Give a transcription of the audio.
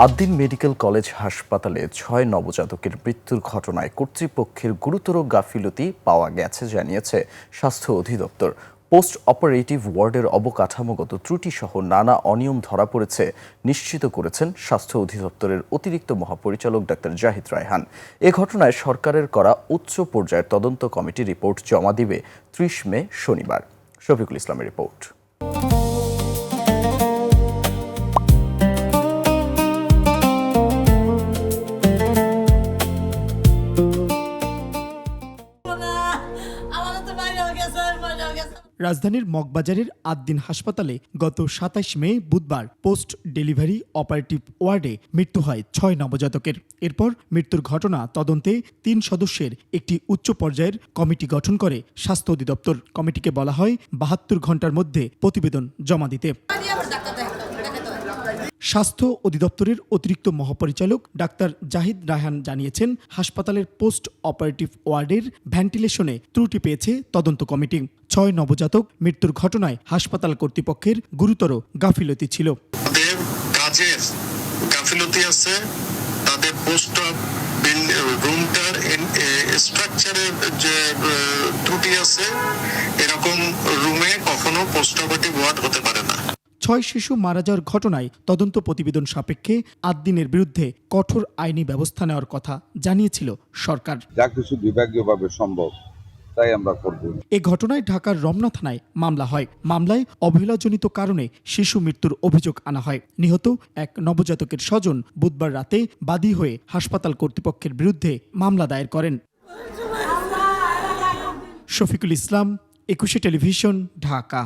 Ad-din medical college হাসপাতালে ৬ নবজাতকের মৃত্যুর ঘটনায় কর্তৃপক্ষের গুরুতর গাফিলতি পাওয়া গেছে জানিয়েছে স্বাস্থ্য অধিদপ্তর। পোস্ট অপারেটিভ ওয়ার্ডের অবকাঠামোগত ত্রুটিসহ নানা অনিয়ম ধরা পড়েছে নিশ্চিত করেছেন স্বাস্থ্য অধিদপ্তরের অতিরিক্ত মহাপরিচালক ডাক্তার জাহিদ রায়হান। এ ঘটনায় সরকারের করা উচ্চ পর্যায়ের তদন্ত কমিটি রিপোর্ট জমা দিবে ৩০ মে শনিবার। শফিকুল ইসলামের রিপোর্ট। রাজধানীর মগবাজারের আদ্দিন হাসপাতালে গত ২৭ মে বুধবার পোস্ট ডেলিভারি অপারেটিভ ওয়ার্ডে মৃত্যু হয় ৬ নবজাতকের। এরপর মৃত্যুর ঘটনা তদন্তে ৩ সদস্যের একটি উচ্চ পর্যায়ের কমিটি গঠন করে স্বাস্থ্য অধিদপ্তর। কমিটিকে বলা হয় ৭২ ঘণ্টার মধ্যে প্রতিবেদন জমা দিতে। স্বাস্থ্য অধিদপ্তরের অতিরিক্ত মহাপরিচালক ডাক্তার জাহিদ রায়হান জানিয়েছেন, হাসপাতালের পোস্ট অপারেটিভ ওয়ার্ডের ভেন্টিলেশনে ত্রুটি পেয়েছে তদন্ত কমিটি। ৬ নবজাতক মৃত্যুর ঘটনায় হাসপাতাল কর্তৃপক্ষের গুরুতর গাফিলতি ছিল। তাদের কাজের গাফিলতি আছে, তাদের পোস্ট রুমটার স্ট্রাকচারের যে ত্রুটি আছে, এরকম রুমে কখনো পোস্ট অপারেটিভ ওয়ার্ড হতে পারে না। ৬ শিশু মারা যাওয়ার ঘটনায় তদন্ত প্রতিবেদন সাপেক্ষে আদ্দিনের বিরুদ্ধে কঠোর আইনি ব্যবস্থা নেওয়ার কথা জানিয়েছিল সরকার। যা কিছু বিভাগীয়ভাবে সম্ভব তাই আমরা করব। এ ঘটনায় ঢাকার রমনা থানায় মামলা হয়। মামলায় অবহেলাজনিত কারণে শিশু মৃত্যুর অভিযোগ আনা হয়। নিহত এক নবজাতকের স্বজন বুধবার রাতে বাদী হয়ে হাসপাতাল কর্তৃপক্ষের বিরুদ্ধে মামলা দায়ের করেন। শফিকুল ইসলাম, ২১ টেলিভিশন, ঢাকা।